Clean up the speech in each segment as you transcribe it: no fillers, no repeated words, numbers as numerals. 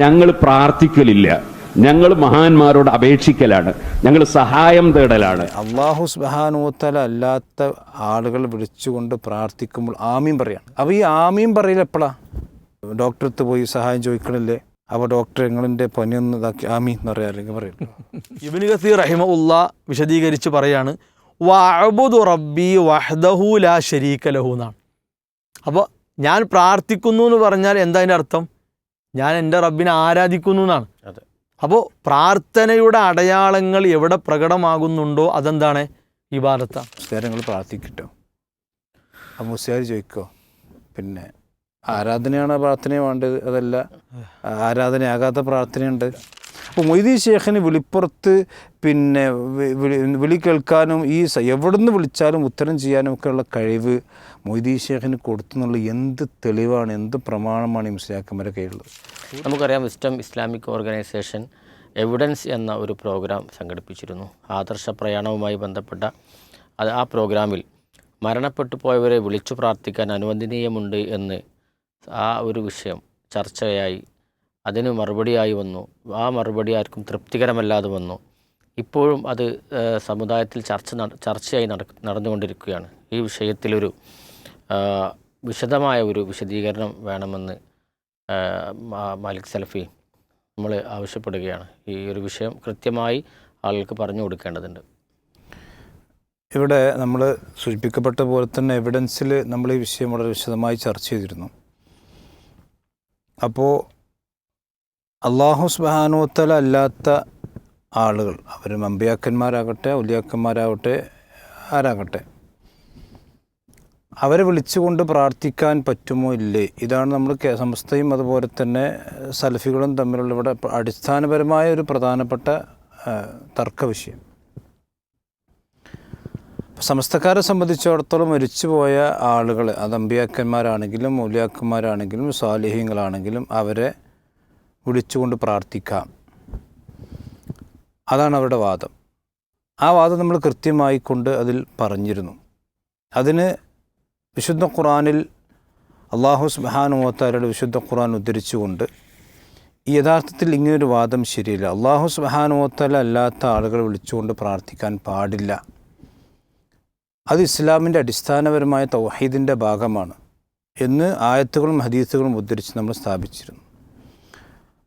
ഞങ്ങൾ പ്രാർത്ഥിക്കലില്ല, ഞങ്ങൾ മഹാന്മാരോട് അപേക്ഷിക്കലാണ്, ഞങ്ങൾ സഹായം തേടലാണ്. അള്ളാഹു സുബ്ഹാനഹു വ തആല അല്ലാത്ത ആളുകൾ വിളിച്ചുകൊണ്ട് പ്രാർത്ഥിക്കുമ്പോൾ ആമീൻ പറയാണ്. അപ്പോൾ ഈ ആമീൻ പറയൽ എപ്പോഴാണ്? ഡോക്ടറടുത്ത് പോയി സഹായം ചോദിക്കണില്ലേ? അപ്പോൾ ഡോക്ടർ നിങ്ങളിൻ്റെ പനിയൊന്ന് ഇതാക്കി ആമീൻ എന്ന് പറയാറില്ലെങ്കിൽ പറയും. ഇബ്നു കസീർ റഹിമഹുല്ലാ വിശദീകരിച്ച് പറയാണ്, വഅബ്ദു റബ്ബി വഹ്ദഹു ലാ ശരീക ലഹു എന്നാണ്. അപ്പോൾ ഞാൻ പ്രാർത്ഥിക്കുന്നു എന്ന് പറഞ്ഞാൽ എന്താ അതിൻ്റെ അർത്ഥം? ഞാൻ എൻ്റെ റബ്ബിനെ ആരാധിക്കുന്നു എന്നാണ്. അപ്പോൾ പ്രാർത്ഥനയുടെ അടയാളങ്ങൾ എവിടെ പ്രകടമാകുന്നുണ്ടോ അതെന്താണ്? ഇബാദത്താണ്. മുസ്ലിങ്ങൾ പ്രാർത്ഥിക്കട്ടോ. അപ്പോൾ മുസ്ലിം ചോദിക്കോ, പിന്നെ ആരാധനയാണ് പ്രാർത്ഥനയാണ് വേണ്ടത്, അതല്ല ആരാധനയാകാത്ത പ്രാർത്ഥനയുണ്ട്. അപ്പോൾ മൊയ്തീൻ ഷേഖിന് വിളിപ്പുറത്ത് പിന്നെ വിളി കേൾക്കാനും ഈ എവിടുന്ന് വിളിച്ചാലും ഉത്തരം ചെയ്യാനും ഒക്കെയുള്ള കഴിവ് മൊയ്തീൻ ഷേഖിന് കൊടുത്തു എന്നുള്ള എന്ത് തെളിവാണ്, എന്ത് പ്രമാണമാണ് ഈ മുസ്ലിയാക്കന്മാരുടെ കയ്യിലുള്ളത്? നമുക്കറിയാം, വിസ്ഡം ഇസ്ലാമിക് ഓർഗനൈസേഷൻ എവിഡൻസ് എന്ന ഒരു പ്രോഗ്രാം സംഘടിപ്പിച്ചിരുന്നു. ആദർശ പ്രയാണവുമായി ബന്ധപ്പെട്ട ആ പ്രോഗ്രാമിൽ മരണപ്പെട്ടു പോയവരെ വിളിച്ചു പ്രാർത്ഥിക്കാൻ അനുവദനീയമുണ്ട് എന്ന് ആ ഒരു വിഷയം ചർച്ചയായി, അതിന് മറുപടിയായി വന്നു. ആ മറുപടി ആർക്കും തൃപ്തികരമല്ലാതെ വന്നു. ഇപ്പോഴും അത് സമുദായത്തിൽ ചർച്ചയായി നടന്നുകൊണ്ടിരിക്കുകയാണ്. ഈ വിഷയത്തിലൊരു വിശദമായ ഒരു വിശദീകരണം വേണമെന്ന് മാലിക് സലഫി നമ്മൾ ആവശ്യപ്പെടുകയാണ്. ഈ ഒരു വിഷയം കൃത്യമായി ആളുകൾക്ക് പറഞ്ഞു കൊടുക്കേണ്ടതുണ്ട്. ഇവിടെ നമ്മൾ സൂചിപ്പിക്കപ്പെട്ട പോലെ തന്നെ എവിഡൻസിൽ നമ്മൾ ഈ വിഷയം വളരെ വിശദമായി ചർച്ച ചെയ്തിരുന്നു. അപ്പോൾ അല്ലാഹു സുബ്ഹാനഹു വ തആല അല്ലാത്ത ആളുകൾ, അവർ അമ്പിയാക്കന്മാരാകട്ടെ ഔലിയാക്കന്മാരാകട്ടെ ആരാകട്ടെ, അവരെ വിളിച്ചുകൊണ്ട് പ്രാർത്ഥിക്കാൻ പറ്റുമോ ഇല്ലേ? ഇതാണ് നമ്മൾ സമസ്തയും അതുപോലെ തന്നെ സലഫികളും തമ്മിലുള്ള ഇവിടെ അടിസ്ഥാനപരമായ ഒരു പ്രധാനപ്പെട്ട തർക്ക വിഷയം. സമസ്തക്കാരെ സംബന്ധിച്ചിടത്തോളം മരിച്ചുപോയ ആളുകൾ, അത് അമ്പിയാക്കന്മാരാണെങ്കിലും ഔലിയാക്കന്മാരാണെങ്കിലും സാലിഹീങ്ങളാണെങ്കിലും അവരെ വിളിച്ചുകൊണ്ട് പ്രാർത്ഥിക്കാം, അതാണ് അവരുടെ വാദം. ആ വാദം നമ്മൾ കൃത്യമായിക്കൊണ്ട് അതിൽ പറഞ്ഞിരുന്നു. അതിന് വിശുദ്ധ ഖുർആനിൽ അല്ലാഹു സുബ്ഹാനഹു വ തആലയുടെ വിശുദ്ധ ഖുർആൻ ഉദ്ധരിച്ചുകൊണ്ട് യഥാർത്ഥത്തിൽ ഇങ്ങനൊരു വാദം ശരിയില്ല, അല്ലാഹു സുബ്ഹാനഹു വ തആല അല്ലാത്ത ആളുകൾ വിളിച്ചുകൊണ്ട് പ്രാർത്ഥിക്കാൻ പാടില്ല, അത് ഇസ്ലാമിൻ്റെ അടിസ്ഥാനപരമായ തൗഹീദിൻ്റെ ഭാഗമാണ് എന്ന് ആയത്തുകളും ഹദീസുകളും ഉദ്ധരിച്ച് നമ്മൾ സ്ഥാപിച്ചിരുന്നു.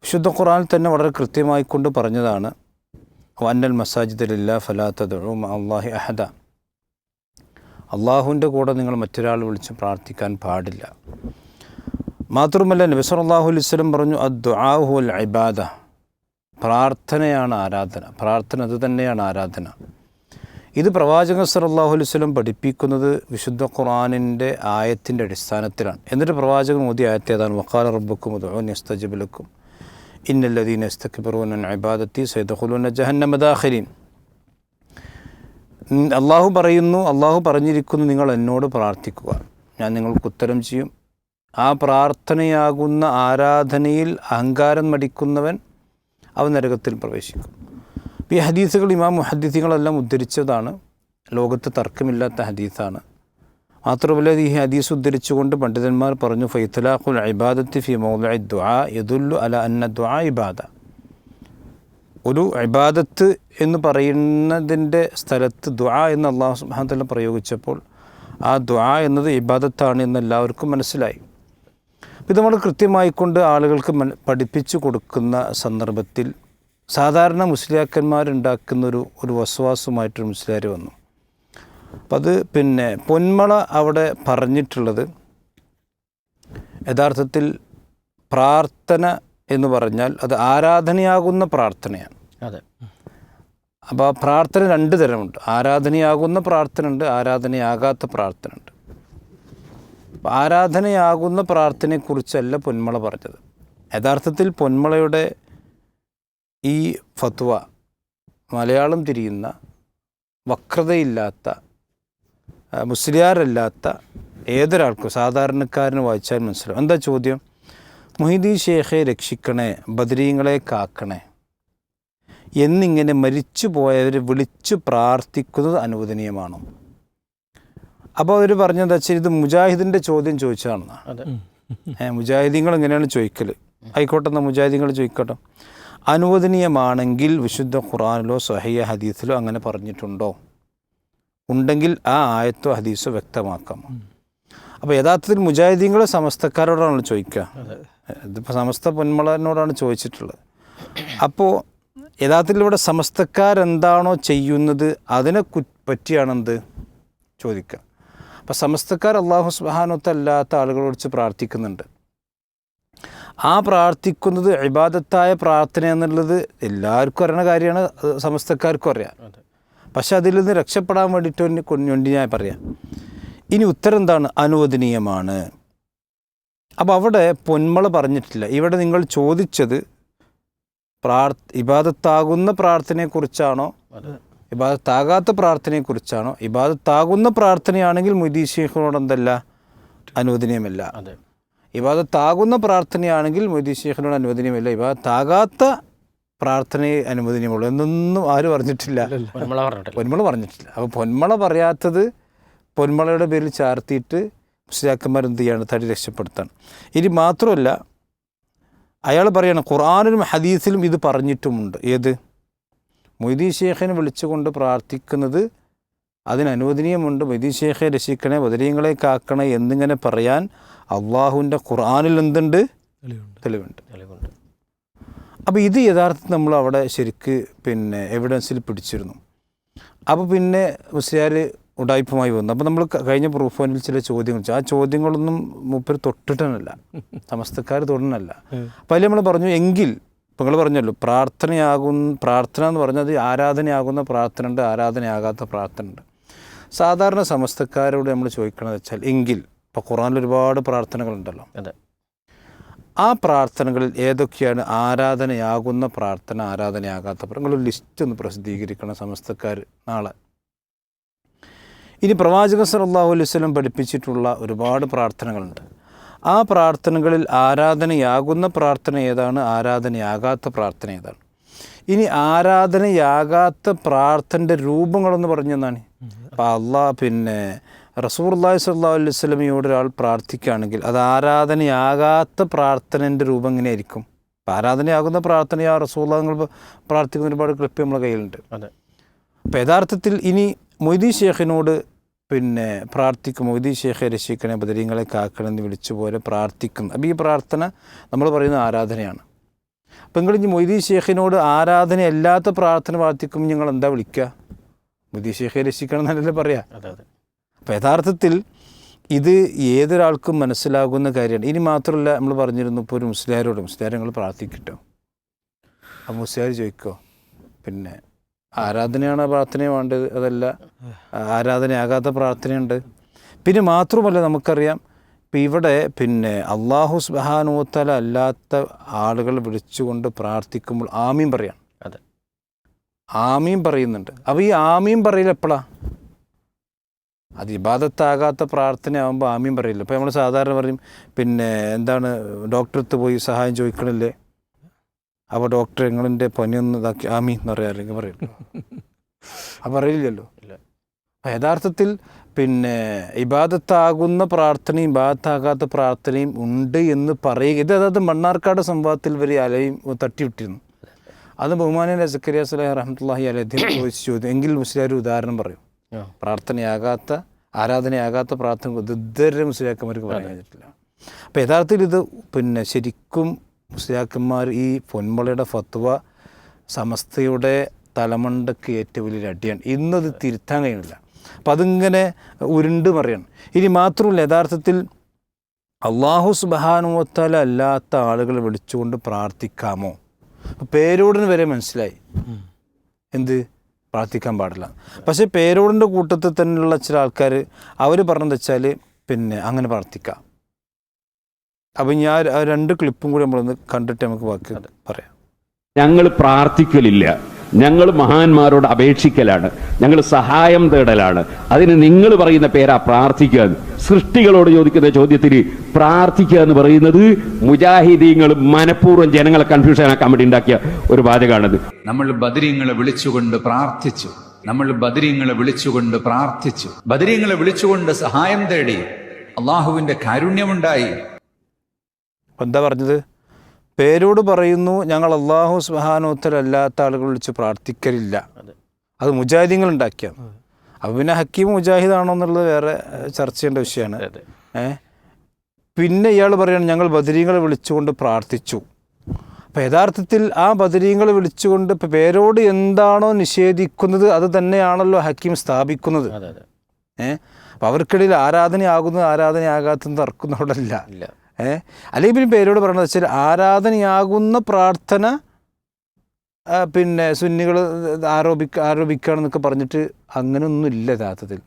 വിശുദ്ധ ഖുർആനിൽ തന്നെ വളരെ കൃത്യമായിക്കൊണ്ട് പറഞ്ഞതാണ്, വഅന്നൽ മസാജിദ ലില്ലാഹി ഫലാ തദ്ഉ മഅ അല്ലാഹി അഹദ, അള്ളാഹുവിൻ്റെ കൂടെ നിങ്ങൾ മറ്റൊരാൾ വിളിച്ച് പ്രാർത്ഥിക്കാൻ പാടില്ല. മാത്രമല്ല നബി സല്ലല്ലാഹു അലൈഹി വസല്ലം പറഞ്ഞു, അദ്ദുആഉ ഹുവൽ ഇബാദ, പ്രാർത്ഥനയാണ് ആരാധന, പ്രാർത്ഥന അത് തന്നെയാണ് ആരാധന. ഇത് പ്രവാചകൻ സല്ലല്ലാഹു അലൈഹി വസല്ലം പഠിപ്പിക്കുന്നത് വിശുദ്ധ ഖുർആനിൻ്റെ ആയത്തിൻ്റെ അടിസ്ഥാനത്തിലാണ്. എന്നിട്ട് പ്രവാചകൻ ഓതിയ ആയത്ത് ഏതാണ്? വഖാല റബ്ബുക്കും ഉദ്ഉനി അസ്തജിബ് ലക്കും ഇന്നല്ലദീന യസ്തക്ബിറൂന അൻ ഇബാദത്തി സയദ്ഖുലൂന ജഹന്നമ ദാഖിലീൻ. അള്ളാഹു പറയുന്നു, അള്ളാഹു പറഞ്ഞിരിക്കുന്നു, നിങ്ങൾ എന്നോട് പ്രാർത്ഥിക്കുക, ഞാൻ നിങ്ങൾക്ക് ഉത്തരം ചെയ്യും. ആ പ്രാർത്ഥനയാകുന്ന ആരാധനയിൽ അഹങ്കാരം നടിക്കുന്നവൻ അവൻ നരകത്തിൽ പ്രവേശിക്കും. ഈ ഹദീസുകൾ ഇമാം മുഹദ്ദിഥുകളെല്ലാം ഉദ്ധരിച്ചതാണ്, ലോകത്ത് തർക്കമില്ലാത്ത ഹദീസാണ്. മാത്രമല്ല ഈ ഹദീസ് ഉദ്ധരിച്ചുകൊണ്ട് പണ്ഡിതന്മാർ പറഞ്ഞു, ഫൈത്ലാഖുൽ ഇബാദത്തി ഫി മൗദിഇ ദുആ യദുല്ലു അല അന്ന ദുആ ഇബാദ, ഒരു ഇബാദത്ത് എന്ന് പറയുന്നതിൻ്റെ സ്ഥലത്ത് ദുആ എന്ന് അല്ലാഹു സുബ്ഹാനഹു വ തആല പ്രയോഗിച്ചപ്പോൾ ആ ദുആ എന്നത് ഇബാദത്താണ് എന്ന് എല്ലാവർക്കും മനസ്സിലായി. ഇത് നമ്മൾ കൃത്യമായിക്കൊണ്ട് ആളുകൾക്ക് പഠിപ്പിച്ചു കൊടുക്കുന്ന സന്ദർഭത്തിൽ സാധാരണ മുസ്ലിയാക്കന്മാരുണ്ടാക്കുന്നൊരു വസ്വാസുമായിട്ടൊരു മുസ്ലിയാർ വന്നു. അപ്പം അത് പിന്നെ പൊന്മള അവിടെ പറഞ്ഞിട്ടുള്ളത് യഥാർത്ഥത്തിൽ പ്രാർത്ഥന എന്ന് പറഞ്ഞാൽ അത് ആരാധനയാകുന്ന പ്രാർത്ഥനയാണ്. അതെ. അപ്പോൾ ആ പ്രാർത്ഥന രണ്ട് തരമുണ്ട്, ആരാധനയാകുന്ന പ്രാർത്ഥന ഉണ്ട്, ആരാധനയാകാത്ത പ്രാർത്ഥന ഉണ്ട്. ആരാധനയാകുന്ന പ്രാർത്ഥനയെക്കുറിച്ചല്ല പൊന്മള പറഞ്ഞത്. യഥാർത്ഥത്തിൽ പൊന്മളയുടെ ഈ ഫത്വ മലയാളം തിരിയുന്ന വക്രതയില്ലാത്ത മുസ്ലിയാരല്ലാത്ത ഏതൊരാൾക്കും സാധാരണക്കാരന് വായിച്ചാൽ മനസ്സിലാവും. എന്താ ചോദ്യം? മുഹീദ്ദീൻ ഷേഖെ രക്ഷിക്കണേ, ബദരീങ്ങളെ കാക്കണേ എന്നിങ്ങനെ മരിച്ചു പോയവരെ വിളിച്ചു പ്രാർത്ഥിക്കുന്നത് അനുവദനീയമാണോ? അപ്പോൾ അവർ പറഞ്ഞതെന്താ വെച്ചാൽ ഇത് മുജാഹിദിൻ്റെ ചോദ്യം ചോദിച്ചതാണെന്നാണ്. മുജാഹിദീങ്ങൾ എങ്ങനെയാണ് ചോദിക്കൽ? ആയിക്കോട്ടെ, എന്നാൽ മുജാഹിദീങ്ങൾ ചോദിക്കട്ടെ, അനുവദനീയമാണെങ്കിൽ വിശുദ്ധ ഖുർആനിലോ സ്വഹീഹ ഹദീസിലോ അങ്ങനെ പറഞ്ഞിട്ടുണ്ടോ? ഉണ്ടെങ്കിൽ ആ ആയത്തോ ഹദീസോ വ്യക്തമാക്കാമോ? അപ്പോൾ യഥാർത്ഥത്തിൽ മുജാഹിദീങ്ങളെ സമസ്തക്കാരോടാണ് ചോദിക്കുക. ഇതിപ്പോൾ സമസ്ത പൊന്മളനോടാണ് ചോദിച്ചിട്ടുള്ളത്. അപ്പോൾ യഥാർത്ഥത്തിൽ ഇവിടെ സമസ്തക്കാരെന്താണോ ചെയ്യുന്നത് അതിനെ പറ്റിയാണെന്ത് ചോദിക്കുക. അപ്പോൾ സമസ്തക്കാർ അല്ലാഹു സുബ്ഹാനഹു വ തആല അല്ലാത്ത ആളുകളോട് വിളിച്ച് പ്രാർത്ഥിക്കുന്നുണ്ട്. ആ പ്രാർത്ഥിക്കുന്നത് ഇബാദത്തായ പ്രാർത്ഥന എന്നുള്ളത് എല്ലാവർക്കും അറിയുന്ന കാര്യമാണ്, സമസ്തക്കാർക്കും അറിയാം. പക്ഷെ അതിൽ നിന്ന് രക്ഷപ്പെടാൻ വേണ്ടിയിട്ട് ഞാൻ പറയാം. ഇനി ഉത്തരം എന്താണ്? അനുവദനീയമാണ്. അപ്പോൾ അവിടെ പൊന്മള പറഞ്ഞിട്ടില്ല. ഇവിടെ നിങ്ങൾ ചോദിച്ചത് ഇബാദത്താകുന്ന പ്രാർത്ഥനയെക്കുറിച്ചാണോ, ഇബാദത്താകാത്ത പ്രാർത്ഥനയെക്കുറിച്ചാണോ? ഇബാദത്താകുന്ന പ്രാർത്ഥനയാണെങ്കിൽ മൊയ്‌ദി ശൈഖിനോട് എന്തല്ല, അനുവദനീയമല്ല. ഇബാദത്താകുന്ന പ്രാർത്ഥനയാണെങ്കിൽ മൊയ്‌ദി ശൈഖിനോട് അനുവദനീയമല്ല. ഇബാദത്താകാത്ത പ്രാർത്ഥനയെ അനുവദനീയമുള്ളൂ എന്നൊന്നും ആരും പറഞ്ഞിട്ടില്ല, പൊന്മള പറഞ്ഞിട്ടില്ല. അപ്പോൾ പൊന്മള പറയാത്തത് പൊന്മളയുടെ പേരിൽ ചാർത്തിയിട്ട് മുസ്ലിയാക്കന്മാർ എന്ത് ചെയ്യാണ്? തടി രക്ഷപ്പെടുത്താണ്. ഇനി മാത്രമല്ല, അയാൾ പറയണം ഖുർആനിലും ഹദീസിലും ഇത് പറഞ്ഞിട്ടുമുണ്ട്. ഏത്? മൊയ്‌ദി ശൈഖിനെ വിളിച്ചുകൊണ്ട് പ്രാർത്ഥിക്കുന്നത് അതിന് അനുവദനീയമുണ്ട്. മൊയ്‌ദി ശൈഖെ രക്ഷിക്കണേ, ബദരീങ്ങളെ കാക്കണേ എന്നിങ്ങനെ പറയാൻ അള്ളാഹുവിൻ്റെ ഖുർആനിൽ എന്തുണ്ട്? തെളിവുണ്ട്. അപ്പോൾ ഇത് യഥാർത്ഥത്തിൽ നമ്മൾ അവിടെ ശരിക്ക് എവിഡൻസിൽ പിടിച്ചിരുന്നു. അപ്പോൾ പിന്നെ മുസ്ലിയാർ ഉടായ്പുമായി വന്നു. അപ്പോൾ നമ്മൾ കഴിഞ്ഞ പ്രൂഫ് പോയിന്റിൽ ചില ചോദ്യങ്ങൾ ചോദിച്ചു. ആ ചോദ്യങ്ങളൊന്നും മൂപ്പർ തൊട്ടിട്ടനല്ല, സമസ്തക്കാർ തൊടനല്ല. അപ്പോൾ അതിൽ നമ്മൾ പറഞ്ഞു, എങ്കിൽ ഇപ്പോൾ നിങ്ങൾ പറഞ്ഞല്ലോ പ്രാർത്ഥന എന്ന് പറഞ്ഞത് ആരാധനയാകുന്ന പ്രാർത്ഥന ഉണ്ട്, ആരാധനയാകാത്ത പ്രാർത്ഥന ഉണ്ട്. സാധാരണ സമസ്തക്കാരോട് നമ്മൾ ചോദിക്കണമെന്ന് വെച്ചാൽ, എങ്കിൽ ഇപ്പോൾ ഖുർആനിൽ ഒരുപാട് പ്രാർത്ഥനകളുണ്ടല്ലോ, ആ പ്രാർത്ഥനകളിൽ ഏതൊക്കെയാണ് ആരാധനയാകുന്ന പ്രാർത്ഥന, ആരാധനയാകാത്ത പ്രാർത്ഥന? നിങ്ങളൊരു ലിസ്റ്റ് ഒന്ന് പ്രസിദ്ധീകരിക്കണം സമസ്തക്കാർ നാളെ. ഇനി പ്രവാചകൻ സല്ലല്ലാഹു അലൈഹി വസല്ലം പഠിപ്പിച്ചിട്ടുള്ള ഒരുപാട് പ്രാർത്ഥനകളുണ്ട്. ആ പ്രാർത്ഥനകളിൽ ആരാധനയാകുന്ന പ്രാർത്ഥന ഏതാണ്, ആരാധനയാകാത്ത പ്രാർത്ഥന ഏതാണ്? ഇനി ആരാധനയാകാത്ത പ്രാർത്ഥനയുടെ രൂപങ്ങളെന്ന് പറഞ്ഞെന്നാണ്. അപ്പോൾ റസൂലുള്ളാഹി സ്വല്ലല്ലാഹു അലൈഹി വസല്ലമയോട് ഒരാൾ പ്രാർത്ഥിക്കുകയാണെങ്കിൽ അത് ആരാധനയാകാത്ത പ്രാർത്ഥനൻ്റെ രൂപം എങ്ങനെയായിരിക്കും? അപ്പോൾ ആരാധനയാകുന്ന പ്രാർത്ഥന റസൂലുള്ളാഹി നിങ്ങൾ പ്രാർത്ഥിക്കുന്ന ഒരുപാട് ക്ലിപ്പ് നമ്മുടെ കയ്യിലുണ്ട്. അപ്പോൾ യഥാർത്ഥത്തിൽ ഇനി മൊയ്‌ദി ശൈഖിനോട് പ്രാർത്ഥിക്കും, മൊയ്‌ദി ശൈഖെ രക്ഷിക്കണേ, ബദരീങ്ങളെ കാക്കണേ എന്ന് വിളിച്ചു പോലെ പ്രാർത്ഥിക്കുന്നു. അപ്പോൾ ഈ പ്രാർത്ഥന നമ്മൾ പറയുന്ന ആരാധനയാണ്. അപ്പോൾ നിങ്ങൾ ഇനി മൊയ്‌ദി ശൈഖിനോട് ആരാധനയല്ലാത്ത പ്രാർത്ഥന പ്രാർത്ഥിക്കുമ്പോൾ നിങ്ങൾ എന്താ വിളിക്കുക? മൊയ്‌ദി ശൈഖെ രക്ഷിക്കണം എന്നല്ലേ പറയാം. അപ്പോൾ യഥാർത്ഥത്തിൽ ഇത് ഏതൊരാൾക്കും മനസ്സിലാകുന്ന കാര്യമാണ്. ഇനി മാത്രമല്ല, നമ്മൾ പറഞ്ഞിരുന്നു ഇപ്പോൾ ഒരു മുസ്ലിയാരോട്, മുസ്ലിയാർ നിങ്ങൾ പ്രാർത്ഥിക്കട്ടോ. അപ്പോൾ മുസ്ലിയാർ ചോദിക്കോ ആരാധനയാണ് പ്രാർത്ഥന വേണ്ടത്, അതല്ല ആരാധനയാകാത്ത പ്രാർത്ഥനയുണ്ട്. പിന്നെ മാത്രമല്ല, നമുക്കറിയാം ഇപ്പം ഇവിടെ അല്ലാഹു സുബ്ഹാനഹു വ തആല അല്ലാത്ത ആളുകൾ വിളിച്ചുകൊണ്ട് പ്രാർത്ഥിക്കുമ്പോൾ ആമീൻ പറയാം. ആമീൻ പറയുന്നുണ്ട്. അപ്പോൾ ഈ ആമീൻ പറയൽ എപ്പോഴാണ്? അത് ഇബാദത്താകാത്ത പ്രാർത്ഥനയാകുമ്പോൾ ആമീൻ പറയില്ല. ഇപ്പോൾ നമ്മൾ സാധാരണ പറയും എന്താണ് ഡോക്ടറടുത്ത് പോയി സഹായം ചോദിക്കണില്ലേ, അപ്പോൾ ഡോക്ടർ നിങ്ങളിൻ്റെ പനിയൊന്ന് ഇതാക്കി ആമീൻ എന്ന് പറയാം, അല്ലെങ്കിൽ പറയില്ല. അപ്പോൾ അറിയില്ലല്ലോ. അപ്പോൾ യഥാർത്ഥത്തിൽ ഇബാദത്താകുന്ന പ്രാർത്ഥനയും ഇബാദത്താകാത്ത പ്രാർത്ഥനയും ഉണ്ട് എന്ന് പറയുക. ഇത് അതായത് മണ്ണാർക്കാട് സംഭവത്തിൽ വരെ അലയും തട്ടിവിട്ടിരുന്നു. അത് ബഹുമാനീയ സക്കരിയ സ്വലാഹി റഹ്മത്തുള്ളാഹി അലൈഹി ചോദിച്ചു. എങ്കിൽ മുസ്ലിയാർ ഉദാഹരണം പറയും. പ്രാർത്ഥനയാകാത്ത ആരാധനയാകാത്ത പ്രാർത്ഥന ഇതുവരെ മുസ്ലിയാക്കന്മാർക്ക് പറയാൻ കഴിഞ്ഞിട്ടില്ല. അപ്പോൾ യഥാർത്ഥത്തിൽ ഇത് ശരിക്കും മുസ്ലിയാക്കന്മാർ ഈ പൊന്മളയുടെ ഫത്വ സമസ്തയുടെ തലമണ്ടക്ക് ഏറ്റവും വലിയ അടിയാണ്. ഇന്നത് തിരുത്താൻ കഴിയുന്നില്ല. അപ്പം അതിങ്ങനെ ഉരുണ്ട് മറിയാണ്. ഇനി മാത്രമല്ല, യഥാർത്ഥത്തിൽ അല്ലാഹു സുബ്ഹാനഹു വ തആല അല്ലാത്ത ആളുകൾ വിളിച്ചുകൊണ്ട് പ്രാർത്ഥിക്കാമോ? പേരോടിന് വരെ മനസ്സിലായി എന്ത് പ്രാർത്ഥിക്കാൻ പാടില്ല. പക്ഷേ പേരോടിൻ്റെ കൂട്ടത്തിൽ തന്നെയുള്ള ചില ആൾക്കാർ അവർ പറഞ്ഞതെന്ന് വെച്ചാൽ അങ്ങനെ പ്രാർത്ഥിക്കാം. അപ്പം ഞാൻ രണ്ട് ക്ലിപ്പും കൂടി നമ്മളൊന്ന് കണ്ടിട്ട് നമുക്ക് ബാക്കി പറയാം. ഞങ്ങൾ പ്രാർത്ഥിക്കലില്ല, ഞങ്ങൾ മഹാന്മാരോട് അപേക്ഷിക്കലാണ്, ഞങ്ങൾ സഹായം തേടലാണ്. അതിന് നിങ്ങൾ പറയുന്ന പേരാ പ്രാർത്ഥിക്കുക. സൃഷ്ടികളോട് ചോദിക്കുന്ന ചോദ്യത്തിന് പ്രാർത്ഥിക്കുക എന്ന് പറയുന്നത് മുജാഹിദീങ്ങൾ മനഃപൂർവ്വം ജനങ്ങളെ കൺഫ്യൂഷൻ ആക്കാൻ വേണ്ടി ഉണ്ടാക്കിയ ഒരു വാചകമാണത്. നമ്മൾ ബദരീങ്ങളെ വിളിച്ചുകൊണ്ട് പ്രാർത്ഥിച്ചു, ബദരീങ്ങളെ വിളിച്ചുകൊണ്ട് സഹായം തേടി, അള്ളാഹുവിന്റെ കാരുണ്യമുണ്ടായി. എന്താ പറഞ്ഞത്? പേരോട് പറയുന്നു ഞങ്ങൾ അള്ളാഹു സുബ്ഹാനഹു വ തആല അല്ലാത്ത ആളുകൾ വിളിച്ച് പ്രാർത്ഥിക്കലില്ല. അത് മുജാഹിദീങ്ങൾ ഉണ്ടാക്കിയാണ്. അപ്പോൾ പിന്നെ ഹക്കീം മുജാഹിദാണോ എന്നുള്ളത് വേറെ ചർച്ച ചെയ്യേണ്ട വിഷയമാണ്. പിന്നെ ഇയാൾ പറയുകയാണ് ഞങ്ങൾ ബദരീങ്ങളെ വിളിച്ചുകൊണ്ട് പ്രാർത്ഥിച്ചു. അപ്പോൾ യഥാർത്ഥത്തിൽ ആ ബദരീങ്ങളെ വിളിച്ചുകൊണ്ട് ഇപ്പോൾ പേരോട് എന്താണോ നിഷേധിക്കുന്നത് അത് തന്നെയാണല്ലോ ഹക്കീം സ്ഥാപിക്കുന്നത്. അപ്പോൾ അവർക്കിടയിൽ ആരാധനയാകുന്നത് ആരാധനയാകാത്തത് തർക്കുന്നതോടല്ല. അല്ലെങ്കിൽ പിന്നെ പേരോട് പറയണത് വെച്ചാൽ ആരാധനയാകുന്ന പ്രാർത്ഥന പിന്നെ സുന്നികൾ ആരോപിക്കുകയാണെന്നൊക്കെ പറഞ്ഞിട്ട് അങ്ങനെയൊന്നുമില്ല. യഥാർത്ഥത്തിൽ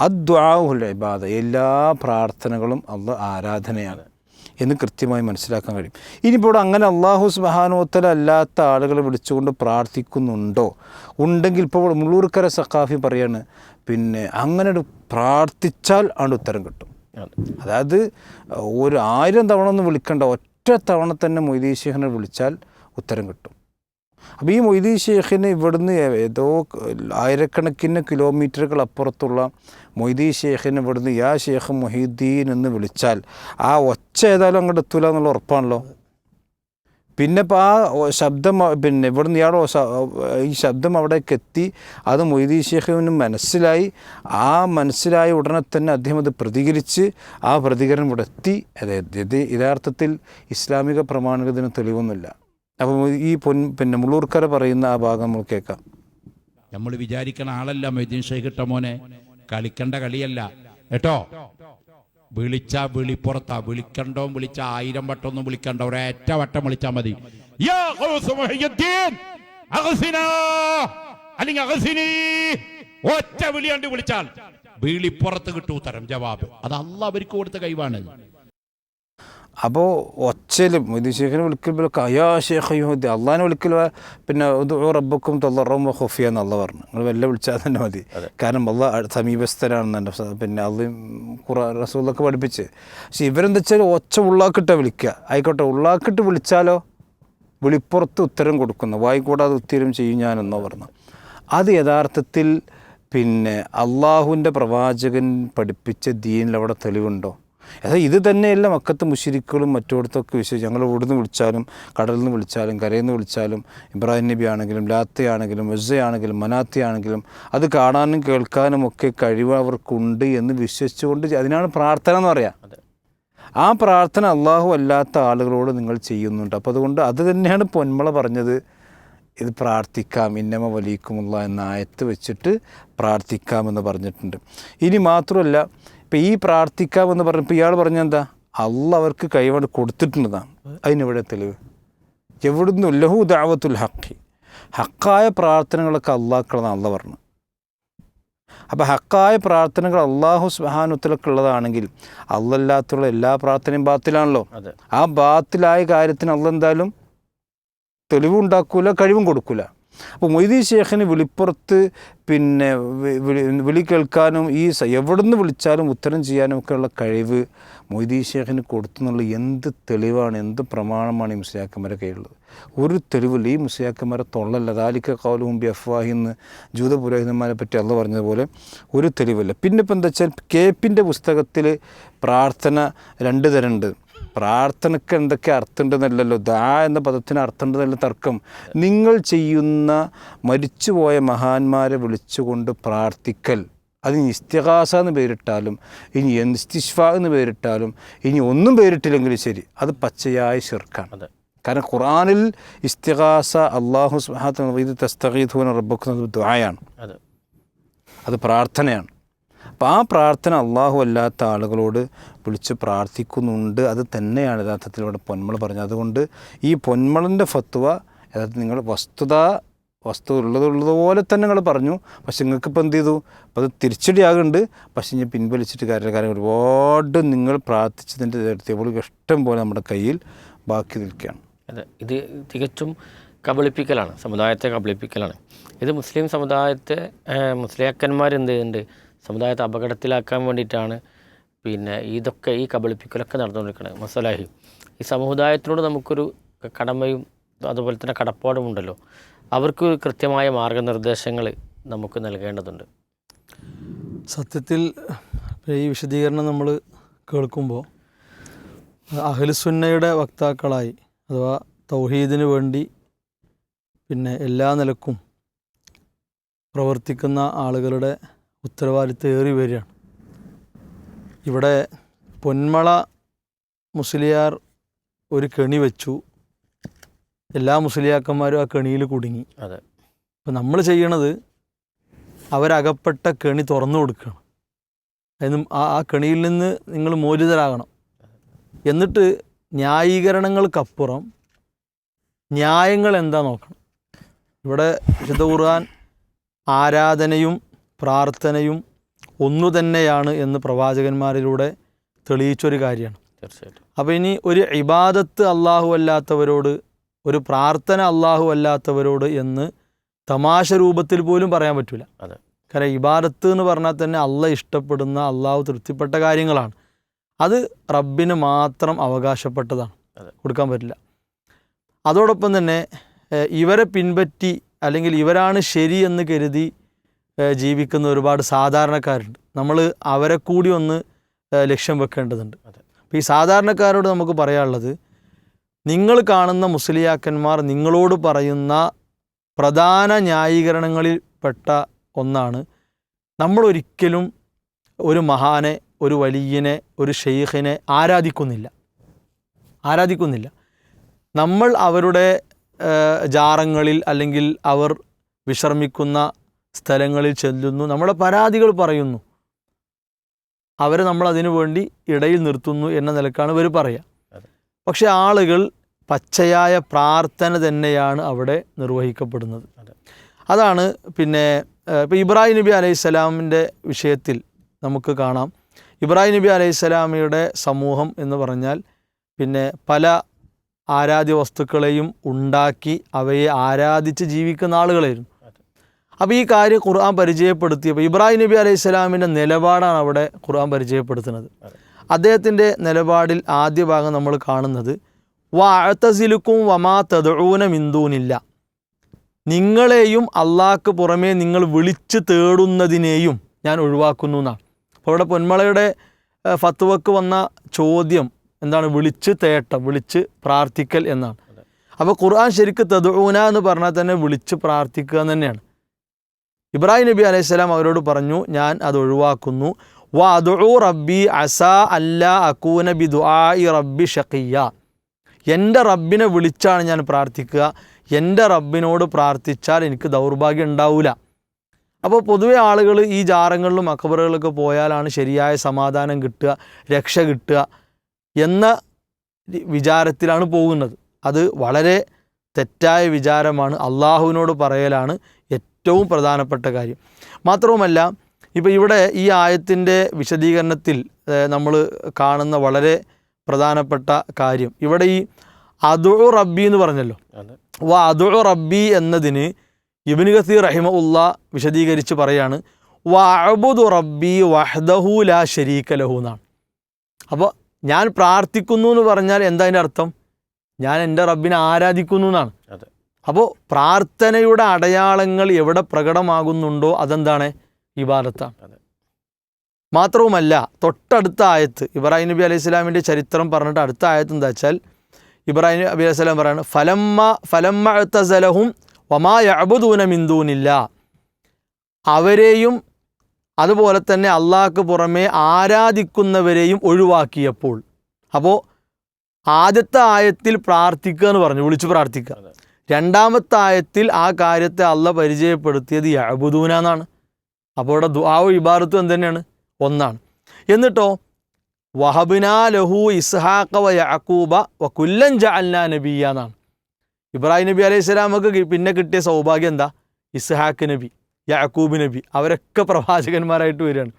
അദ്ദുആഉൽ ഇബാദ, എല്ലാ പ്രാർത്ഥനകളും അള്ളാഹ് ആരാധനയാണ് എന്ന് കൃത്യമായി മനസ്സിലാക്കാൻ കഴിയും. ഇനിയിപ്പോൾ അങ്ങനെ അള്ളാഹു സുബ്ഹാനഹു വ തആല അല്ലാത്ത ആളുകളെ വിളിച്ചുകൊണ്ട് പ്രാർത്ഥിക്കുന്നുണ്ടോ? ഉണ്ടെങ്കിൽ ഇപ്പോൾ മുള്ളൂർക്കര സഖാഫി പറയാണ് പിന്നെ അങ്ങനെ പ്രാർത്ഥിച്ചാൽ ആണ് ഉത്തരം കിട്ടും. അതായത് 1000 തവണ ഒന്നും വിളിക്കേണ്ട, ഒറ്റ തവണ തന്നെ മൊയ്തീൻ ശൈഖിനെ വിളിച്ചാൽ ഉത്തരം കിട്ടും. അപ്പോൾ ഈ മൊയ്തീൻ ശൈഖിനെ ഇവിടുന്ന് ഏതോ ആയിരക്കണക്കിന് കിലോമീറ്ററുകൾ അപ്പുറത്തുള്ള മൊയ്തീൻ ശൈഖിനെ ഇവിടുന്ന് യാ ശൈഖ് മുഹീദ്ദീൻ എന്ന് വിളിച്ചാൽ ആ ഒച്ച ഏതായാലും അങ്ങോട്ട് എത്തൂല എന്നുള്ള ഉറപ്പാണല്ലോ. പിന്നെ ഇപ്പോൾ ആ ശബ്ദം പിന്നെ ഇവിടുന്ന് ഇയാൾ ഈ ശബ്ദം അവിടേക്ക് എത്തി, അത് മൊയ്തീൻ ശൈഖിന് മനസ്സിലായി. ആ മനസ്സിലായ ഉടനെ തന്നെ അദ്ദേഹം അത് പ്രതികരിച്ച് ആ പ്രതികരണം ഇവിടെ എത്തി. അതായത് യഥാർത്ഥത്തിൽ ഇസ്ലാമിക പ്രമാണികത്തിന് തെളിവൊന്നുമില്ല. അപ്പോൾ ഈ പിന്നെ മുള്ളൂർക്കര പറയുന്ന ആ ഭാഗം നമ്മൾ കേൾക്കാം. നമ്മൾ വിചാരിക്കണ ആളല്ല മൊയ്തീൻ ശൈഖ് ട്ടോ മോനെ, കളിക്കേണ്ട കളിയല്ല കേട്ടോ. വിളിച്ചാ വിളിപ്പുറത്താ, വിളിക്കണ്ടോ വിളിച്ച 1000 വട്ടമൊന്നും വിളിക്കണ്ട, ഒരേറ്റ വട്ടം വിളിച്ചാൽ മതി. ഒറ്റ വിളിയാണ്ട് വിളിച്ചാൽ വിളിപ്പുറത്ത് കിട്ടൂ ഉത്തരം, ജവാബ്. അത് അള്ളാഹ് അവർക്ക് കൊടുത്ത കഴിവാണ്. അപ്പോൾ ഒച്ചയിൽ മൊയ്തീൻ ശൈഖിനെ വിളിക്കുമ്പോഴൊക്കെ അയാ ശൈഖ് യുഹൂദി, അള്ളാഹിനെ വിളിക്കൽ പിന്നെ റബ്ബക്കും തളറം ഖുഫിയ എന്ന് അള്ളാഹ് പറഞ്ഞു. നിങ്ങൾ വല്ല വിളിച്ചാൽ തന്നെ മതി, കാരണം അള്ളാഹ് സമീപസ്ഥനാണെന്നെ പിന്നെ അള്ളയും റസൂലൊക്കെ പഠിപ്പിച്ച്. പക്ഷെ ഇവരെന്താ വെച്ചാൽ ഒച്ച ഉള്ളാക്കിട്ടാണ് വിളിക്കുക. ആയിക്കോട്ടെ, ഉള്ളാക്കിട്ട് വിളിച്ചാലോ വിളിപ്പുറത്ത് ഉത്തരം കൊടുക്കുന്നു, വായിക്കൂടാതെ ഉത്തരം ചെയ്യും ഞാനെന്നോ പറഞ്ഞു. അത് യഥാർത്ഥത്തിൽ പിന്നെ അള്ളാഹുവിൻ്റെ പ്രവാചകൻ പഠിപ്പിച്ച ദീനിൽ അവിടെ തെളിവുണ്ടോ? അതായത് ഇത് തന്നെയല്ല മക്കത്ത് മുശ്രിക്കുകളും മറ്റോടത്തൊക്കെ വിശ്വസിച്ച് ഞങ്ങൾ ഇവിടുന്ന് വിളിച്ചാലും കടലിൽ നിന്ന് വിളിച്ചാലും കരയിൽ നിന്ന് വിളിച്ചാലും ഇബ്രാഹിം നബി ആണെങ്കിലും ലാത്തയാണെങ്കിലും ഉസ്സയാണെങ്കിലും മനാത്തയാണെങ്കിലും അത് കാണാനും കേൾക്കാനും ഒക്കെ കഴിവ് അവർക്കുണ്ട് എന്ന് വിശ്വസിച്ചുകൊണ്ട് അതിനാണ് പ്രാർത്ഥന എന്ന് പറയാം. ആ പ്രാർത്ഥന അള്ളാഹു അല്ലാത്ത ആളുകളോട് നിങ്ങൾ ചെയ്യുന്നുണ്ട്. അപ്പോൾ അതുകൊണ്ട് അത് തന്നെയാണ് പൊന്മള പറഞ്ഞത്, ഇത് പ്രാർത്ഥിക്കാം, ഇന്നമ വലിക്കുമുള്ള എന്ന ആയത്ത് വെച്ചിട്ട് പ്രാർത്ഥിക്കാമെന്ന് പറഞ്ഞിട്ടുണ്ട്. ഇനി മാത്രമല്ല ഇപ്പം ഈ പ്രാർത്ഥിക്കാമെന്ന് പറഞ്ഞപ്പോൾ ഇയാൾ പറഞ്ഞെന്താ അള്ളാഹ് അവർക്ക് കൈവണ്ട് കൊടുത്തിട്ടുള്ളതാണ്. അതിനെവിടെ തെളിവ്? എവിടുന്ന് ലഹു ദഅവത്തുൽ ഹഖ്, ഹക്കായ പ്രാർത്ഥനകളൊക്കെ അള്ളാഹ്ക്കുള്ളതാണ് അള്ളാഹ് പറഞ്ഞു. അപ്പോൾ ഹക്കായ പ്രാർത്ഥനകൾ അള്ളാഹു സുബ്ഹാനഹു വ തആലക്ക് ഉള്ളതാണെങ്കിൽ അള്ളല്ലാത്തുള്ള എല്ലാ പ്രാർത്ഥനയും ബാത്തിലാണല്ലോ. ആ ബാത്തിലായ കാര്യത്തിന് അള്ളാഹ് എന്തായാലും തെളിവുണ്ടാക്കൂല, കഴിവും കൊടുക്കൂല. അപ്പോൾ മൊയ്തീൻ ശൈഖിന് വിളിപ്പുറത്ത് പിന്നെ വിളി കേൾക്കാനും ഈ എവിടുന്ന് വിളിച്ചാലും ഉത്തരം ചെയ്യാനും ഒക്കെയുള്ള കഴിവ് മൊയ്തീൻ ശൈഖിന് കൊടുത്തെന്നുള്ള എന്ത് തെളിവാണ്, എന്ത് പ്രമാണമാണ് ഈ മുസ്ലിയാക്കന്മാരെ കയ്യിലുള്ളത്? ഒരു തെളിവില്ല. ഈ മുസ്ലിയാക്കന്മാരെ തൊള്ളല്ല. ദാലിക ഖൗലുഹും ബിഅഫ്വാഹി എന്ന് ജൂത പുരോഹിതന്മാരെ പറ്റി അള്ളാഹ് പറഞ്ഞതുപോലെ ഒരു തെളിവില്ല. പിന്നെ ഇപ്പം എന്താ വെച്ചാൽ കേപ്പിൻ്റെ പുസ്തകത്തിൽ പ്രാർത്ഥന 2 തരമുണ്ട്. പ്രാർത്ഥനയ്ക്ക് എന്തൊക്കെ അർത്ഥമുണ്ടെന്നല്ലല്ലോ, ദാ എന്ന പദത്തിന് അർത്ഥമുണ്ടെന്നല്ല തർക്കം. നിങ്ങൾ ചെയ്യുന്ന മരിച്ചുപോയ മഹാന്മാരെ വിളിച്ചുകൊണ്ട് പ്രാർത്ഥിക്കൽ, അതിന് ഇസ്തിഗാസ എന്ന് പേരിട്ടാലും ഇനി ഇസ്തിശ്ഫാ എന്ന് പേരിട്ടാലും ഇനി ഒന്നും പേരിട്ടില്ലെങ്കിലും ശരി, അത് പച്ചയായ ശിർക്കാണ്. കാരണം ഖുർആനിൽ ഇസ്തിഗാസ അല്ലാഹു സുബ്ഹാനഹു വ തആല തസ്തഗീഥൂന റബ്ബക്കും ദുആയാണ്, അത് പ്രാർത്ഥനയാണ്. അപ്പോൾ ആ പ്രാർത്ഥന അള്ളാഹു അല്ലാത്ത ആളുകളോട് വിളിച്ച് പ്രാർത്ഥിക്കുന്നുണ്ട്. അത് തന്നെയാണ് യഥാർത്ഥത്തിൽ ഇവിടെ പൊന്മൾ പറഞ്ഞത്. അതുകൊണ്ട് ഈ പൊന്മളിൻ്റെ ഫത്വ യഥാർത്ഥത്തിൽ നിങ്ങൾ വസ്തു ഉള്ളതുപോലെ തന്നെ നിങ്ങൾ പറഞ്ഞു. പക്ഷെ നിങ്ങൾക്കിപ്പോൾ എന്ത് ചെയ്തു? അപ്പോൾ അത് തിരിച്ചടിയാകുന്നുണ്ട്. പക്ഷെ ഞാൻ പിൻവലിച്ചിട്ട് കാര്യം ഒരുപാട് നിങ്ങൾ പ്രാർത്ഥിച്ചതിൻ്റെ തെളിവുകൾ ഇഷ്ടം പോലെ നമ്മുടെ കയ്യിൽ ബാക്കി നിൽക്കുകയാണ്. അതെ, ഇത് തികച്ചും കബളിപ്പിക്കലാണ്, സമുദായത്തെ കബളിപ്പിക്കലാണ്. ഇത് മുസ്ലിം സമുദായത്തെ മുസ്ലിയാക്കന്മാരെന്ത് ചെയ്യുന്നുണ്ട്, സമുദായത്തെ അപകടത്തിലാക്കാൻ വേണ്ടിയിട്ടാണ് പിന്നെ ഇതൊക്കെ ഈ കബളിപ്പിക്കലൊക്കെ നടന്നുകൊണ്ടിരിക്കുന്നത്. മസലാഹി ഈ സമുദായത്തിനോട് നമുക്കൊരു കടമയും അതുപോലെ തന്നെ കടപ്പാടും ഉണ്ടല്ലോ, അവർക്ക് കൃത്യമായ മാർഗനിർദ്ദേശങ്ങൾ നമുക്ക് നൽകേണ്ടതുണ്ട്. സത്യത്തിൽ ഈ വിശദീകരണം നമ്മൾ കേൾക്കുമ്പോൾ അഹ്ലുസുന്നയുടെ വക്താക്കളായി അഥവാ തൗഹീദിന് വേണ്ടി പിന്നെ എല്ലാ നിലക്കും പ്രവർത്തിക്കുന്ന ആളുകളുടെ ഉത്തരവാദിത്തം ഏറി വരികയാണ്. ഇവിടെ പൊന്മള മുസ്ലിയാർ ഒരു കെണി വെച്ചു, എല്ലാ മുസ്ലിയാക്കന്മാരും ആ കെണിയിൽ കുടുങ്ങി. അതെ. അപ്പം നമ്മൾ ചെയ്യണത് അവരകപ്പെട്ട കെണി തുറന്നു കൊടുക്കുകയാണ്. അതിന് ആ കെണിയിൽ നിന്ന് നിങ്ങൾ മോചിതരാകണം. എന്നിട്ട് ന്യായീകരണങ്ങൾക്കപ്പുറം ന്യായങ്ങൾ എന്താ നോക്കണം. ഇവിടെ വിശുദ്ധ ഖുർആൻ ആരാധനയും പ്രാർത്ഥനയും ഒന്നു തന്നെയാണ് എന്ന് പ്രവാചകന്മാരിലൂടെ തെളിയിച്ചൊരു കാര്യമാണ്. തീർച്ചയായിട്ടും. അപ്പോൾ ഇനി ഒരു ഇബാദത്ത് അള്ളാഹു അല്ലാത്തവരോട്, ഒരു പ്രാർത്ഥന അള്ളാഹു അല്ലാത്തവരോട് എന്ന് തമാശ രൂപത്തിൽ പോലും പറയാൻ പറ്റില്ല. അതെ. കാരണം ഇബാദത്ത് എന്ന് പറഞ്ഞാൽ തന്നെ അള്ളാഹ് ഇഷ്ടപ്പെടുന്ന, അള്ളാഹു തൃപ്തിപ്പെട്ട കാര്യങ്ങളാണ്. അത് റബ്ബിന് മാത്രം അവകാശപ്പെട്ടതാണ്, കൊടുക്കാൻ പറ്റില്ല. അതോടൊപ്പം തന്നെ ഇവരെ പിൻപറ്റി അല്ലെങ്കിൽ ഇവരാണ് ശരി എന്ന് കരുതി ജീവിക്കുന്ന ഒരുപാട് സാധാരണക്കാരുണ്ട്. നമ്മൾ അവരെ കൂടി ഒന്ന് ലക്ഷ്യം വെക്കേണ്ടതുണ്ട്. അപ്പോൾ ഈ സാധാരണക്കാരോട് നമുക്ക് പറയാനുള്ളത്, നിങ്ങൾ കാണുന്ന മുസ്ലിയാക്കന്മാർ നിങ്ങളോട് പറയുന്ന പ്രധാന ന്യായീകരണങ്ങളിൽ പെട്ട ഒന്നാണ്, നമ്മളൊരിക്കലും ഒരു മഹാനെ, ഒരു വലിയനെ, ഒരു ഷെയ്ഖിനെ ആരാധിക്കുന്നില്ല. നമ്മൾ അവരുടെ ജാറങ്ങളിൽ അല്ലെങ്കിൽ അവർ വിശ്രമിക്കുന്ന സ്ഥലങ്ങളിൽ ചെല്ലുന്നു, നമ്മുടെ പരാതികൾ പറയുന്നു, അവരെ നമ്മൾ അതിനു വേണ്ടി ഇടയിൽ നിർത്തുന്നു എന്ന നിലക്കാണ് ഇവർ പറയുക. പക്ഷെ ആളുകൾ പച്ചയായ പ്രാർത്ഥന തന്നെയാണ് അവിടെ നിർവഹിക്കപ്പെടുന്നത്. അതാണ് പിന്നെ ഇപ്പോൾ ഇബ്രാഹിം നബി അലൈഹിസ്സലാമിൻ്റെ വിഷയത്തിൽ നമുക്ക് കാണാം. ഇബ്രാഹിം നബി അലൈഹിസ്സലാമിയുടെ സമൂഹം എന്ന് പറഞ്ഞാൽ പിന്നെ പല ആരാധ്യ വസ്തുക്കളെയും ഉണ്ടാക്കി അവയെ ആരാധിച്ച് ജീവിക്കുന്ന ആളുകളായിരുന്നു. അപ്പോൾ ഈ കാര്യം ഖുർആൻ പരിചയപ്പെടുത്തിയപ്പോൾ ഇബ്രാഹിം നബി അലൈഹിസ്സലാമിൻ്റെ നിലപാടാണ് അവിടെ ഖുർആൻ പരിചയപ്പെടുത്തുന്നത്. അദ്ദേഹത്തിൻ്റെ നിലപാടിൽ ആദ്യ ഭാഗം നമ്മൾ കാണുന്നത് വഅതസിലുക്കും വമാ തദ്ഊന മിൻ ദൂനില്ല, നിങ്ങളെയും അള്ളാഹ്ക്ക് പുറമേ നിങ്ങൾ വിളിച്ച് തേടുന്നതിനെയും ഞാൻ ഒഴിവാക്കുന്നു എന്നാണ്. അപ്പോൾ ഇവിടെ പൊന്മളയുടെ ഫത്വക്ക് വന്ന ചോദ്യം എന്താണ്? വിളിച്ച് തേട്ടം, വിളിച്ച് പ്രാർത്ഥിക്കൽ എന്നാണ്. അപ്പോൾ ഖുർആൻ ശരിക്ക് തദ്ഊന എന്ന് പറഞ്ഞാൽ തന്നെ വിളിച്ച് പ്രാർത്ഥിക്കുക എന്ന് തന്നെയാണ്. ഇബ്രാഹിം നബി അലൈഹിസ്സലാം അവരോട് പറഞ്ഞു, ഞാൻ അത് ഒഴിവാക്കുന്നു. വഅദഉ റബ്ബി അസാ അല്ലാ അകൂന ബിദുആഇ റബ്ബി ഷഖിയ്യ, എൻ്റെ റബ്ബിനെ വിളിച്ചാണ് ഞാൻ പ്രാർത്ഥിക്കുക, എൻ്റെ റബ്ബിനോട് പ്രാർത്ഥിച്ചാൽ എനിക്ക് ദൗർഭാഗ്യം ഉണ്ടാവില്ല. അപ്പോൾ പൊതുവെ ആളുകൾ ഈ ജാറങ്ങളിലും അക്ബറുകളിലൊക്കെ പോയാലാണ് ശരിയായ സമാധാനം കിട്ടുക, രക്ഷ കിട്ടുക എന്ന വിചാരത്തിലാണ് പോകുന്നത്. അത് വളരെ തെറ്റായ വിചാരമാണ്. അള്ളാഹുവിനോട് പറയലാണ് ഏറ്റവും പ്രധാനപ്പെട്ട കാര്യം. മാത്രവുമല്ല, ഇപ്പോൾ ഇവിടെ ഈ ആയത്തിൻ്റെ വിശദീകരണത്തിൽ നമ്മൾ കാണുന്ന വളരെ പ്രധാനപ്പെട്ട കാര്യം, ഇവിടെ ഈ അദുഉ റബ്ബി എന്ന് പറഞ്ഞല്ലോ. അദുഉ റബ്ബി എന്നതിന് ഇബ്നു കസീർ റഹിമഹുല്ലാ വിശദീകരിച്ച് പറയാണ്, വഅബ്ദു റബ്ബി വഹ്ദഹു ലാ ശരീക ലഹു എന്നാണ്. അപ്പോൾ ഞാൻ പ്രാർത്ഥിക്കുന്നു എന്ന് പറഞ്ഞാൽ എന്താ അതിൻ്റെ അർത്ഥം? ഞാൻ എൻ്റെ റബ്ബിനെ ആരാധിക്കുന്നു എന്നാണ്. അപ്പോൾ പ്രാർത്ഥനയുടെ അടയാളങ്ങൾ എവിടെ പ്രകടമാകുന്നുണ്ടോ അതെന്താണ്? ഇബാദത്താണ്. മാത്രവുമല്ല, തൊട്ടടുത്ത ആയത്ത് ഇബ്രാഹിം നബി അലൈഹി സ്വലാമിൻ്റെ ചരിത്രം പറഞ്ഞിട്ട് അടുത്ത ആയത്ത് എന്താ വെച്ചാൽ, ഇബ്രാഹിം നബി അലൈഹി സ്വലാം പറയാണ്, ഫലമ്മ അഅ്തസലഹും വമാ യഅ്ബുദൂന മിൻ ദൂനില്ല, അവരെയും അതുപോലെ തന്നെ അള്ളാഹ്ക്ക് പുറമെ ആരാധിക്കുന്നവരെയും ഒഴിവാക്കിയപ്പോൾ. അപ്പോൾ ആദ്യത്തെ ആയത്തിൽ പ്രാർത്ഥിക്കുക എന്ന് പറഞ്ഞു, വിളിച്ച് പ്രാർത്ഥിക്കുക. രണ്ടാമത്തെ ആയത്തിൽ ആ കാര്യത്തെ അള്ളാഹ് പരിചയപ്പെടുത്തിയത് യഅ്ബുദൂന എന്നാണ്. അപ്പോൾ ഇവിടെ ദുആവും ഇബാദത്തും എന്തുതന്നെയാണ്? ഒന്നാണ്. എന്നിട്ടോ വഹബ്നാ ലഹു ഇസ്ഹാഖ വ യഅഖൂബ വ കുല്ലൻ ജഅൽനാ നബിയ്യ എന്നാണ്. ഇബ്രാഹിം നബി അലൈഹി സ്വലാമക്ക് പിന്നെ കിട്ടിയ സൗഭാഗ്യം എന്താ? ഇസ്ഹാഖ് നബി, യാക്കൂബ് നബി, അവരൊക്കെ പ്രവാചകന്മാരായിട്ട് വരികയാണ്.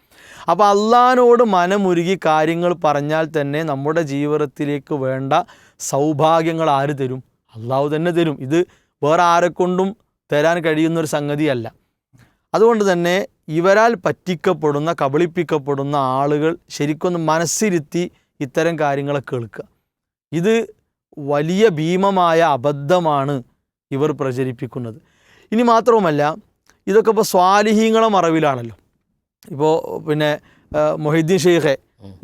അപ്പോൾ അള്ളാഹിനോട് മനമുരുകി കാര്യങ്ങൾ പറഞ്ഞാൽ തന്നെ നമ്മുടെ ജീവിതത്തിലേക്ക് വേണ്ട സൗഭാഗ്യങ്ങൾ ആര് തരും? അള്ളാഹു തന്നെ തരും. ഇത് വേറെ ആരെക്കൊണ്ടും തരാൻ കഴിയുന്നൊരു സംഗതിയല്ല. അതുകൊണ്ട് തന്നെ ഇവരാൽ പറ്റിക്കപ്പെടുന്ന, കബളിപ്പിക്കപ്പെടുന്ന ആളുകൾ ശരിക്കൊന്ന് മനസ്സിരുത്തി ഇത്തരം കാര്യങ്ങളെ കേൾക്കുക. ഇത് വലിയ ഭീമമായ അബദ്ധമാണ് ഇവർ പ്രചരിപ്പിക്കുന്നത്. ഇനി മാത്രവുമല്ല, ഇതൊക്കെ ഇപ്പോൾ സ്വാലിഹീങ്ങളെ മറവിലാണല്ലോ. ഇപ്പോൾ പിന്നെ മൊഹീദ്ദീൻ ഷെയ്ഖെ,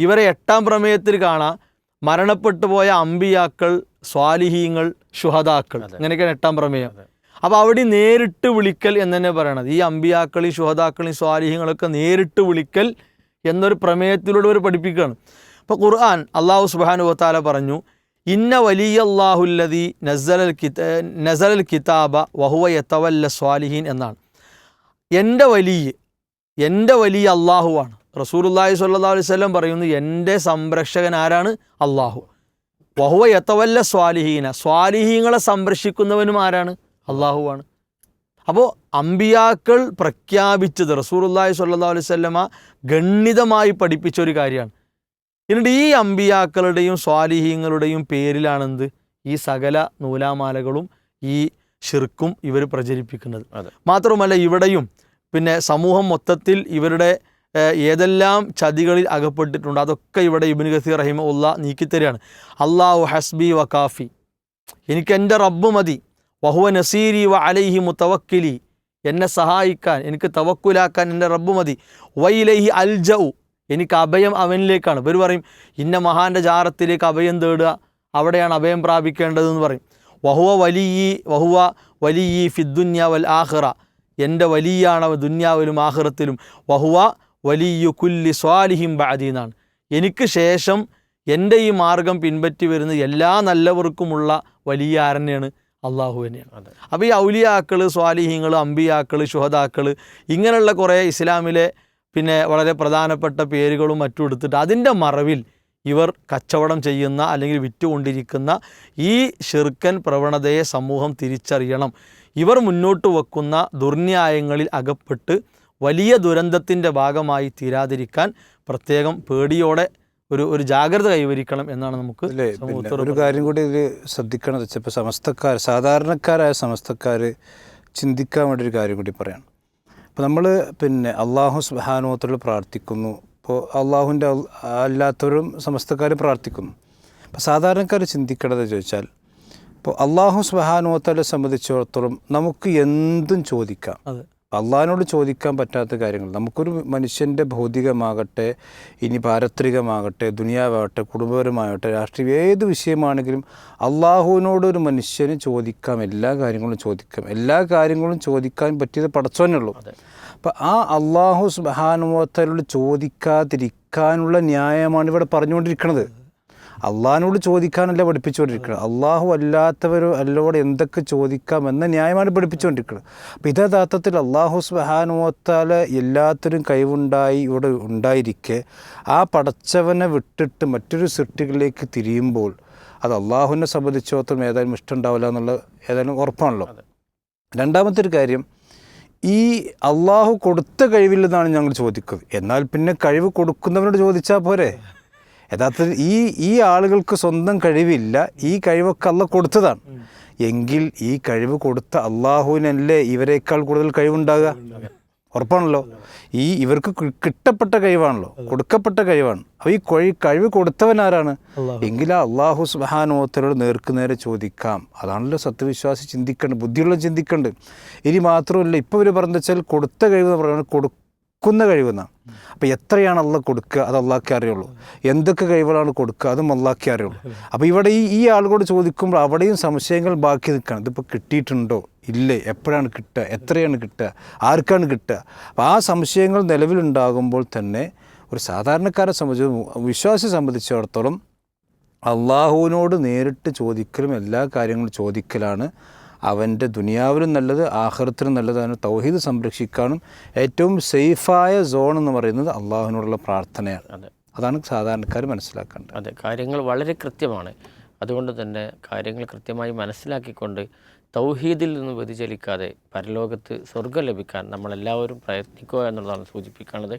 ഇവരെ 8ാം പ്രമേയത്തിൽ കാണാം, മരണപ്പെട്ടു പോയ അമ്പിയാക്കൾ സ്വാലിഹീങ്ങൾ, ശുഹദാക്കൾ, ഇങ്ങനെയൊക്കെയാണ് 8-ാം പ്രമേയം. അപ്പോൾ അവിടെ നേരിട്ട് വിളിക്കൽ എന്ന് തന്നെ പറയണത്. ഈ അമ്പിയാക്കളി, ശുഹദാക്കളി, സ്വാലിഹീങ്ങളൊക്കെ നേരിട്ട് വിളിക്കൽ എന്നൊരു പ്രമേയത്തിലൂടെ അവർ പഠിപ്പിക്കുകയാണ്. അപ്പോൾ ഖുർആൻ അല്ലാഹു സുബ്ഹാനഹു വ തആല പറഞ്ഞു, ഇന്ന വലിയല്ലാഹുല്ലദീ നസലൽ കിതാബ വഹുവ യതവല്ല സ്വാലിഹീൻ എന്നാണ്. എൻ്റെ വലിയ അള്ളാഹുവാണ്. റസൂലുള്ളാഹി സ്വല്ലല്ലാഹു അലൈഹി വസല്ലം പറയുന്നു, എൻ്റെ സംരക്ഷകൻ ആരാണ്? അള്ളാഹു. വഹുവ യതവല്ല സ്വാലിഹീന, സ്വാലിഹീങ്ങളെ സംരക്ഷിക്കുന്നവനും ആരാണ്? അള്ളാഹുവാണ്. അപ്പോൾ അമ്പിയാക്കൾ പ്രഖ്യാപിച്ചത് റസൂലുള്ളാഹി സ്വല്ലല്ലാഹു അലൈഹി വസല്ലമ ഗണ്യതമായി പഠിപ്പിച്ച ഒരു കാര്യമാണ്. എന്നിട്ട് ഈ അമ്പിയാക്കളുടെയും സ്വാലിഹീങ്ങളുടെയും പേരിലാണെന്ത് ഈ സകല നൂലാമാലകളും ഈ ഷിർക്കും ഇവർ പ്രചരിപ്പിക്കുന്നത്. മാത്രമല്ല ഇവിടെയും പിന്നെ സമൂഹം മൊത്തത്തിൽ ഇവരുടെ ഏതെല്ലാം ചതികളിൽ അകപ്പെട്ടിട്ടുണ്ട് അതൊക്കെ ഇവിടെ ഇബ്നു കസീർ റഹിമഹുല്ലാ നീക്കിത്തരികയാണ്. അല്ലാഹു ഹസ്ബി വ കാഫി, എനിക്ക് എൻ്റെ റബ്ബ് മതി. വഹുവ നസീരി വ അലൈഹി മുതവക്കിലി, എന്നെ സഹായിക്കാൻ, എനിക്ക് തവക്കുലാക്കാൻ എൻ്റെ റബ്ബ് മതി. വൈലൈഹി അൽജഉ, എനിക്ക് അഭയം അവനിലേക്കാണ്. ഇവർ പറയും ഇന്ന മഹാൻ്റെ ജാറത്തിലേക്ക് അഭയം തേടുക, അവിടെയാണ് അഭയം പ്രാപിക്കേണ്ടതെന്ന് പറയും. വഹുവ വലിയി ഫിദ്ദുന്യ വൽ ആഖിറ, എൻ്റെ വലിയാണ് അവൻ ദുന്യാവിലും ആഖിറത്തിലും. വഹുവ വലിയു കുല്ലി സ്വാലിഹിം ബഅദി എന്നാണ്. എനിക്ക് ശേഷം എൻ്റെ ഈ മാർഗം പിൻപറ്റി വരുന്ന എല്ലാ നല്ലവർക്കുമുള്ള വലിയ ആരനെയാണ്? അള്ളാഹു തന്നെയാണ്. അപ്പോൾ ഈ ഔലിയാക്കൾ, സ്വാലിഹീങ്ങൾ, അമ്പിയാക്കൾ, ശുഹദാക്കൾ, ഇങ്ങനെയുള്ള കുറേ ഇസ്ലാമിലെ പിന്നെ വളരെ പ്രധാനപ്പെട്ട പേരുകളും മറ്റും എടുത്തിട്ട് അതിൻ്റെ മറവിൽ ഇവർ കച്ചവടം ചെയ്യുന്ന അല്ലെങ്കിൽ വിറ്റുകൊണ്ടിരിക്കുന്ന ഈ ഷിർക്കൻ പ്രവണതയെ സമൂഹം തിരിച്ചറിയണം. ഇവർ മുന്നോട്ട് വെക്കുന്ന ദുർന്യായങ്ങളിൽ അകപ്പെട്ട് വലിയ ദുരന്തത്തിൻ്റെ ഭാഗമായി തീരാതിരിക്കാൻ പ്രത്യേകം പേടിയോടെ ഒരു ജാഗ്രത കൈവരിക്കണം എന്നാണ് നമുക്ക് ഒരു കാര്യം കൂടി ഇതിൽ ശ്രദ്ധിക്കണം വെച്ചപ്പോൾ സാധാരണക്കാരായ സമസ്തക്കാർ ചിന്തിക്കാൻ വേണ്ടി ഒരു കാര്യം കൂടി പറയണം. അപ്പോൾ നമ്മൾ പിന്നെ അള്ളാഹു സുബ്ഹാനഹു വ തആല പ്രാർത്ഥിക്കുന്നു. ഇപ്പോൾ അള്ളാഹുവിൻ്റെ അല്ലാത്തവരും സമസ്തക്കാരും പ്രാർത്ഥിക്കുന്നു. അപ്പോൾ സാധാരണക്കാർ ചിന്തിക്കേണ്ടത് ചോദിച്ചാൽ, ഇപ്പോൾ അള്ളാഹു സുബ്ഹാനഹു വ തആലയെ സംബന്ധിച്ചിടത്തോളം നമുക്ക് എന്തും ചോദിക്കാം. അള്ളാഹിനോട് ചോദിക്കാൻ പറ്റാത്ത കാര്യങ്ങൾ നമുക്കൊരു മനുഷ്യൻ്റെ ഭൗതികമാകട്ടെ, ഇനി പാരത്രികമാകട്ടെ, ദുനിയാവാകട്ടെ, കുടുംബപരമാകട്ടെ, രാഷ്ട്രീയ ഏത് വിഷയമാണെങ്കിലും അള്ളാഹുവിനോട് ഒരു മനുഷ്യന് ചോദിക്കാം. എല്ലാ കാര്യങ്ങളും ചോദിക്കാൻ പറ്റിയത് പടച്ചോനുള്ളൂ. അപ്പം ആ അള്ളാഹു സുബ്ഹാനഹു വ തആലയോട് ചോദിക്കാതിരിക്കാനുള്ള ന്യായമാണ് ഇവിടെ പറഞ്ഞുകൊണ്ടിരിക്കുന്നത്. അള്ളാഹിനോട് ചോദിക്കാനല്ല പഠിപ്പിച്ചുകൊണ്ടിരിക്കുന്നത്, അള്ളാഹു അല്ലാത്തവരോട് എന്തൊക്കെ ചോദിക്കാമെന്ന ന്യായമാണ് പഠിപ്പിച്ചുകൊണ്ടിരിക്കുന്നത്. അപ്പോൾ ഇതേ യഥാർത്ഥത്തിൽ അള്ളാഹു സുബ്ഹാനഹു വ തആല എല്ലാത്തിനും കഴിവുണ്ടായി ഇവിടെ ഉണ്ടായിരിക്കെ ആ പടച്ചവനെ വിട്ടിട്ട് മറ്റൊരു സൃഷ്ടികളിലേക്ക് തിരിയുമ്പോൾ അത് അള്ളാഹുവിനെ സംബന്ധിച്ചിടത്തോളം ഏതായാലും ഇഷ്ടമുണ്ടാവില്ല എന്നുള്ളത് ഏതായാലും ഉറപ്പാണല്ലോ. രണ്ടാമത്തെ ഒരു കാര്യം, ഈ അള്ളാഹു കൊടുത്ത കഴിവില്ലെന്നാണ് ഞങ്ങൾ ചോദിക്കുന്നത്. എന്നാൽ പിന്നെ കഴിവ് കൊടുക്കുന്നവനോട് ചോദിച്ചാൽ പോരെ? യഥാർത്ഥത്തിൽ ഈ ആളുകൾക്ക് സ്വന്തം കഴിവില്ല, ഈ കഴിവൊക്കെ അള്ളാഹ് കൊടുത്തതാണ്. എങ്കിൽ ഈ കഴിവ് കൊടുത്ത അള്ളാഹുവിനല്ലേ ഇവരെക്കാൾ കൂടുതൽ കഴിവുണ്ടാകുക? ഉറപ്പാണല്ലോ. ഇവർക്ക് കിട്ടപ്പെട്ട കഴിവാണല്ലോ, കൊടുക്കപ്പെട്ട കഴിവാണ്. അപ്പോൾ ഈ കഴിവ് കൊടുത്തവൻ ആരാണ്? എങ്കിൽ ആ അള്ളാഹു സുബ്ഹാനഹു വ തആലയോട് നേർക്കുനേരെ ചോദിക്കാം. അതാണല്ലോ സത്യവിശ്വാസി ചിന്തിക്കേണ്ടത്, ബുദ്ധിയുള്ള ചിന്തിക്കേണ്ടത്. ഇനി മാത്രമല്ല, ഇപ്പോൾ ഇവർ പറഞ്ഞു വെച്ചാൽ കൊടുത്ത കഴിവ് എന്ന് പറയുന്നത് കൊടുക്കുന്ന കഴിവെന്നാണ്. അപ്പോൾ എത്രയാണ് അള്ളാഹ് കൊടുക്കുക അത് അള്ളാഹ്ക്കേ അറിയുള്ളൂ. എന്തൊക്കെ കഴിവുകളാണ് കൊടുക്കുക അതും അള്ളാഹ്ക്കേ അറിയുള്ളൂ. അപ്പോൾ ഇവിടെ ഈ ആളുകളോട് ചോദിക്കുമ്പോൾ അവിടെയും സംശയങ്ങൾ ബാക്കി നിൽക്കുകയാണ്. ഇതിപ്പോൾ കിട്ടിയിട്ടുണ്ടോ ഇല്ലേ, എപ്പോഴാണ് കിട്ടുക, എത്രയാണ് കിട്ടുക, ആർക്കാണ് കിട്ടുക? അപ്പോൾ ആ സംശയങ്ങൾ നിലവിലുണ്ടാകുമ്പോൾ തന്നെ ഒരു സാധാരണക്കാരെ വിശ്വാസിയെ സംബന്ധിച്ചിടത്തോളം അള്ളാഹുവിനോട് നേരിട്ട് ചോദിക്കലും എല്ലാ കാര്യങ്ങളും ചോദിക്കലാണ് അവൻ്റെ ദുനിയാവിലും നല്ലത്, ആഖിറത്തിലും നല്ലത്. അതിന് തൗഹീദ് സംരക്ഷിക്കാനും ഏറ്റവും സേഫായ സോൺ എന്ന് പറയുന്നത് അള്ളാഹുവിനോടുള്ള പ്രാർത്ഥനയാണ്. അതാണ് സാധാരണക്കാർ മനസ്സിലാക്കേണ്ടത്. അതെ, കാര്യങ്ങൾ വളരെ കൃത്യമാണ്. അതുകൊണ്ട് തന്നെ കാര്യങ്ങൾ കൃത്യമായി മനസ്സിലാക്കിക്കൊണ്ട് തൗഹീദിൽ നിന്ന് വ്യതിചലിക്കാതെ പരലോകത്ത് സ്വർഗ്ഗം ലഭിക്കാൻ നമ്മളെല്ലാവരും പ്രയത്നിക്കുക എന്നുള്ളതാണ് സൂചിപ്പിക്കുന്നത്.